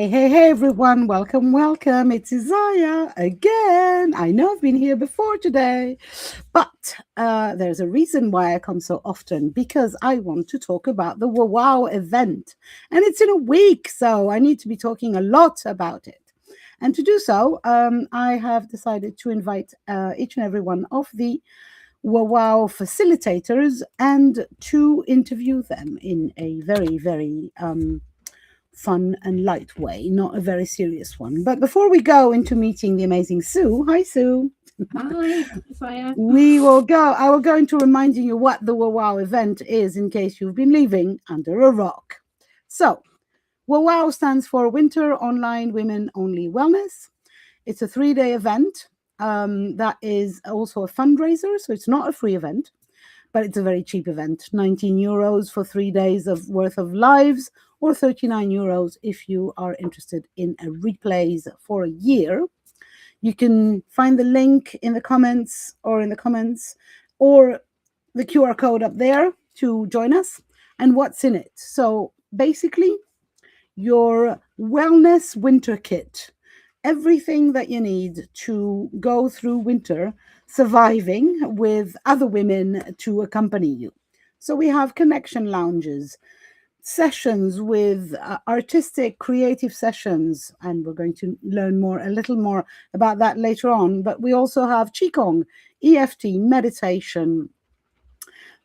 Hey, everyone. Welcome. It's Isaiah again. I know I've been here before today, but there's a reason why I come so often because I want to talk about the WOWOW event. And it's in a week, so I need to be talking a lot about it. And to do so, I have decided to invite each and every one of the WOWOW facilitators and to interview them in a very fun and light way, not a very serious one. But before we go into meeting the amazing Sue, hi Sue. Hi, Isaiah. I will go into reminding you what the WOWOW event is in case you've been living under a rock. So, WOWOW stands for Winter Online Women Only Wellness. It's a 3-day event that is also a fundraiser, so it's not a free event, but it's a very cheap event. 19 euros for 3 days of worth of lives, or 39 euros if you are interested in a replays for a year. You can find the link in the comments or the QR code up there to join us and what's in it. So basically, your wellness winter kit, everything that you need to go through winter surviving with other women to accompany you. So we have connection lounges, sessions with artistic creative sessions, and we're going to learn a little more about that later on. But we also have qigong, EFT, meditation,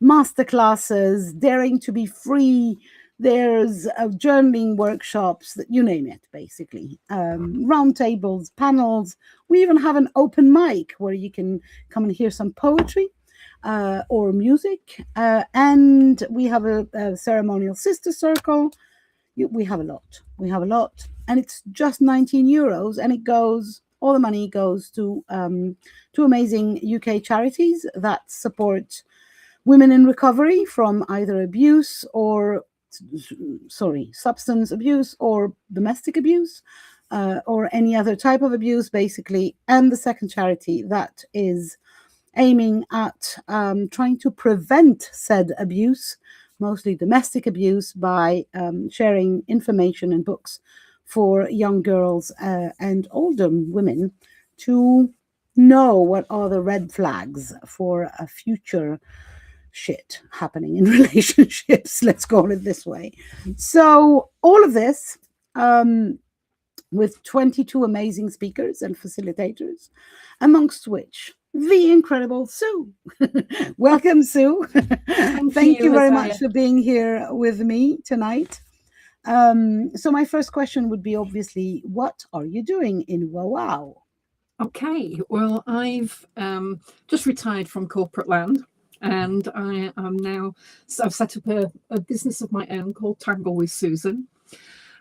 masterclasses, daring to be free. There's journaling workshops, that you name it, basically. Round tables, panels. We even have an open mic where you can come and hear some poetry or music. And we have a ceremonial sister circle. We have a lot. And it's just 19 euros. And all the money goes to amazing UK charities that support women in recovery from either substance abuse or domestic abuse, or any other type of abuse, basically. And the second charity that is aiming at trying to prevent said abuse, mostly domestic abuse, by sharing information and books for young girls and older women to know what are the red flags for a future shit happening in relationships, let's call it this way. So all of this with 22 amazing speakers and facilitators, amongst which the incredible Sue. Welcome, Sue. Thank you very much for being here with me tonight. So my first question would be, obviously, what are you doing in WOWOW? Okay, well, I've just retired from corporate land, and I've set up a business of my own called Tangle with Susan.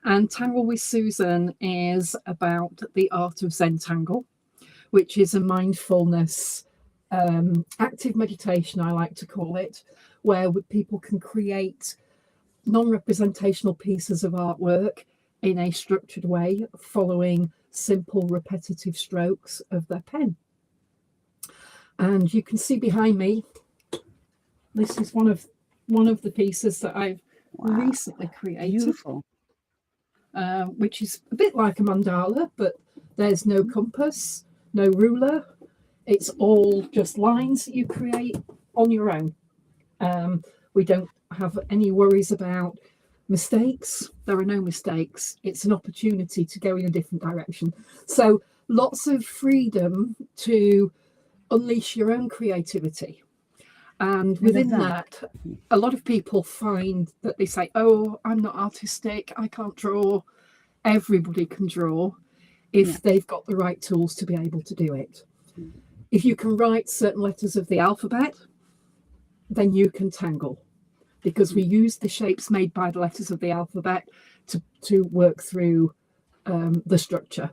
And Tangle with Susan is about the art of Zen Tangle, which is a mindfulness, active meditation, I like to call it, where people can create non-representational pieces of artwork in a structured way, following simple repetitive strokes of their pen. And you can see behind me, this is one of the pieces that I've recently created. Beautiful. Which is a bit like a mandala, but there's no compass, no ruler. It's all just lines that you create on your own. We don't have any worries about mistakes. There are no mistakes. It's an opportunity to go in a different direction. So lots of freedom to unleash your own creativity. And within that, a lot of people find that they say, oh, I'm not artistic, I can't draw. Everybody can draw if they've got the right tools to be able to do it. If you can write certain letters of the alphabet, then you can tangle, because we use the shapes made by the letters of the alphabet to work through the structure.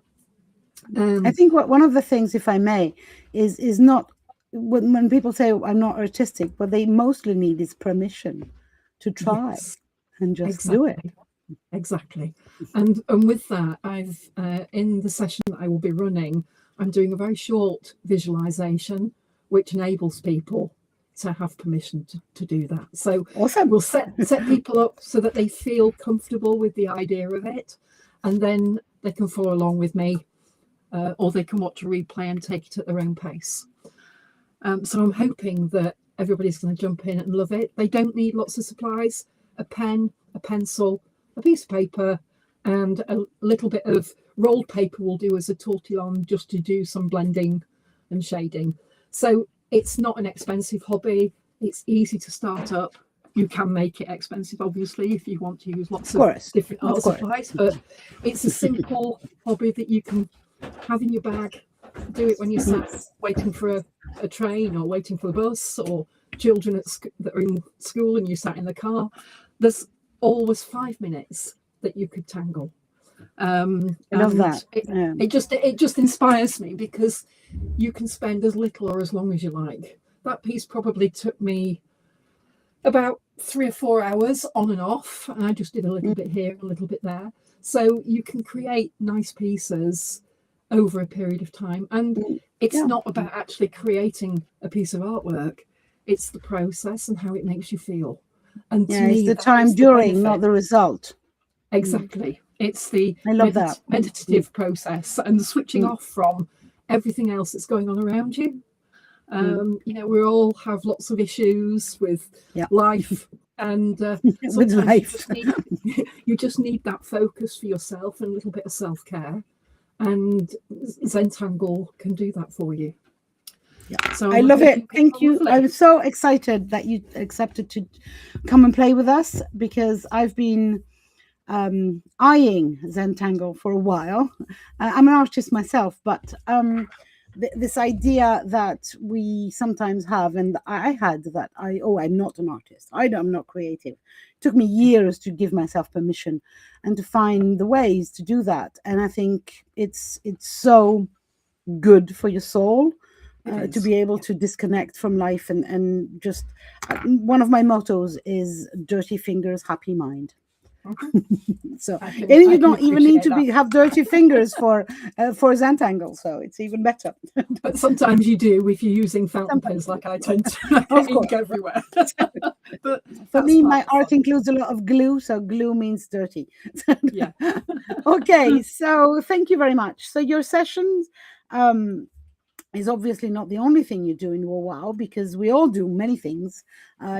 I think one of the things, if I may, is not when people say I'm not artistic, what they mostly need is permission to try and just do it. Exactly. And with that, I've in the session that I will be running, I'm doing a very short visualization which enables people to have permission to do that. So awesome. We'll set people up so that they feel comfortable with the idea of it, and then they can follow along with me, or they can watch a replay and take it at their own pace. So I'm hoping that everybody's going to jump in and love it. They don't need lots of supplies: a pen, a pencil, a piece of paper, and a little bit of rolled paper will do as a tortillon, just to do some blending and shading. So it's not an expensive hobby. It's easy to start up. You can make it expensive, obviously, if you want to use lots of different art supplies, but it's a simple hobby that you can have in your bag. Do it when you're sat waiting for a train, or waiting for the bus, or children that are in school and you sat in the car. There's always 5 minutes that you could tangle. I love that. It just inspires me, because you can spend as little or as long as you like. That piece probably took me about 3 or 4 hours on and off, and I just did a little bit here, a little bit there. So you can create nice pieces over a period of time, and it's not about actually creating a piece of artwork. It's the process and how it makes you feel. And to me, it's the time during, not the result. Exactly. It's the meditative process and the switching off from everything else that's going on around you. You know, we all have lots of issues with life, and with life. You just need that focus for yourself and a little bit of self-care, and Zentangle can do that for you. So I love it. Thank you. I'm so excited that you accepted to come and play with us, because I've been eyeing Zentangle for a while. I'm an artist myself, but this idea that we sometimes have, and I had that I'm not an artist, I'm not creative. It took me years to give myself permission and to find the ways to do that. And I think it's so good for your soul to be able to disconnect from life, and just one of my mottos is dirty fingers, happy mind. So you don't even need to have dirty fingers for Zentangle, so it's even better. But sometimes you do if you're using fountain pens, like I tend to. Of course. Ink everywhere. But for me, my art includes a lot of glue, so glue means dirty. Okay, so thank you very much. So your sessions is obviously not the only thing you do in WOWOW, because we all do many things.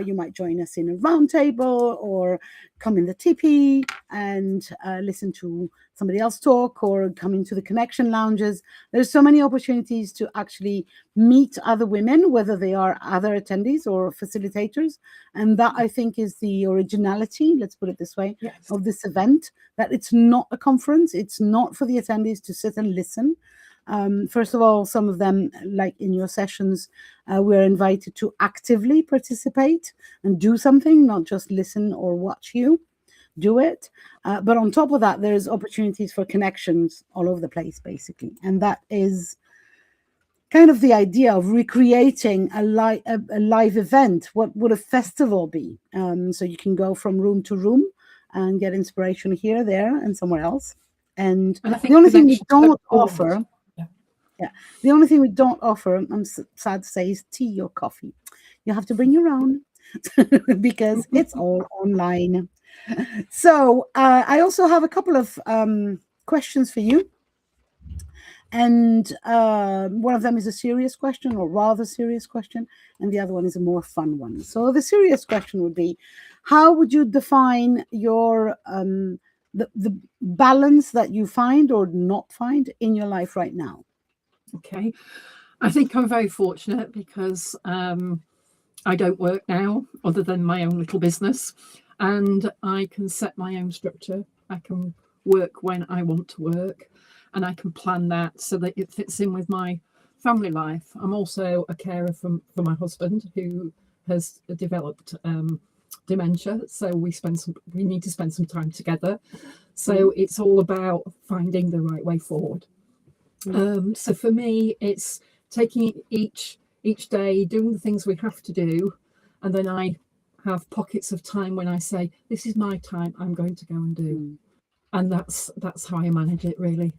You might join us in a round table, or come in the teepee and listen to somebody else talk, or come into the connection lounges. There's so many opportunities to actually meet other women, whether they are other attendees or facilitators. And that, I think, is the originality, let's put it this way, of this event, that it's not a conference. It's not for the attendees to sit and listen. First of all, some of them, like in your sessions, we're invited to actively participate and do something, not just listen or watch you do it. But on top of that, there's opportunities for connections all over the place, basically. And that is kind of the idea of recreating a live event. What would a festival be? So you can go from room to room and get inspiration here, there, and somewhere else. And the only thing we don't offer... the only thing we don't offer, I'm sad to say, is tea or coffee. You have to bring your own because it's all online. So I also have a couple of questions for you. And one of them is a serious question, or rather serious question, and the other one is a more fun one. So the serious question would be, how would you define your the balance that you find or not find in your life right now? Okay, I think I'm very fortunate, because I don't work now other than my own little business, and I can set my own structure. I can work when I want to work, and I can plan that so that it fits in with my family life. I'm also a carer for my husband, who has developed dementia, so we need to spend some time together. So it's all about finding the right way forward. So for me, it's taking each day, doing the things we have to do, and then I have pockets of time when I say, this is my time, I'm going to go and do. And that's how I manage it, really.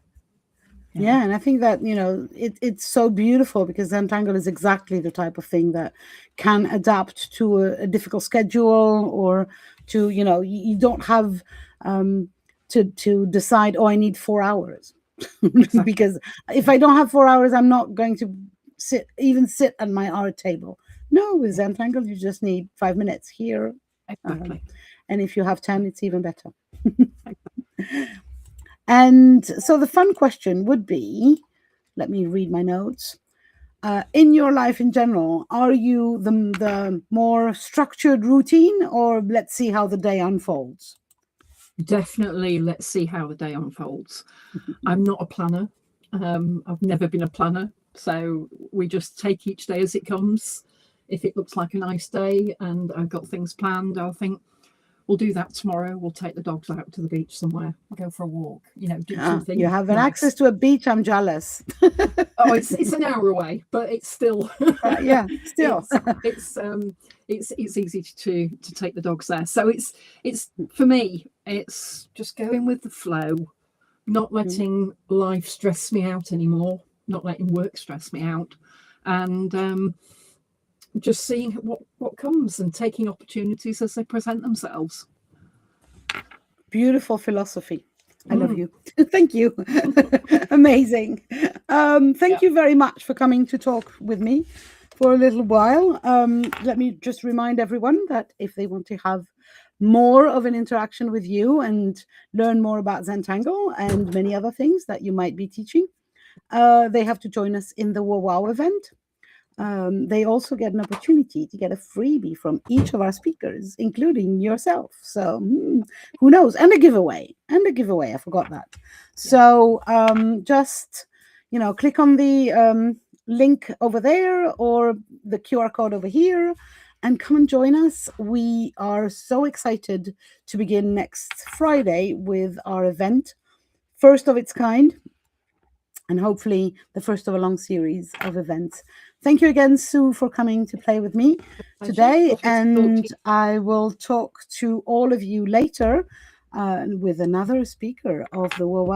Yeah, and I think that, it's so beautiful, because Zentangle is exactly the type of thing that can adapt to a difficult schedule, or to, you don't have to decide, oh, I need 4 hours. Exactly. Because if I don't have 4 hours, I'm not going to sit at my art table. No, with Zentangle, you just need 5 minutes here. Exactly. And if you have 10, it's even better. And so the fun question would be, let me read my notes. In your life in general, are you the more structured routine, or let's see how the day unfolds? Definitely, let's see how the day unfolds. I'm not a planner. I've never been a planner. So we just take each day as it comes. If it looks like a nice day and I've got things planned, I'll think, we'll do that tomorrow. We'll take the dogs out to the beach somewhere, go for a walk, do something. You have an nice. access to a beach. I'm jealous. Oh, it's an hour away, but it's still yeah, still. it's easy to take the dogs there. So it's for me, it's just going with the flow, not letting life stress me out anymore, not letting work stress me out, and just seeing what comes and taking opportunities as they present themselves. Beautiful philosophy. I love you. Thank you. Amazing. Thank you very much for coming to talk with me for a little while. Let me just remind everyone that if they want to have more of an interaction with you and learn more about Zentangle and many other things that you might be teaching, they have to join us in the WOWOW event. They also get an opportunity to get a freebie from each of our speakers, including yourself. So who knows? And a giveaway. I forgot that. So just, click on the link over there or the QR code over here and come and join us. We are so excited to begin next Friday with our event, first of its kind, and hopefully the first of a long series of events. Thank you again, Sue, for coming to play with me today. And I will talk to all of you later with another speaker of the WOWOW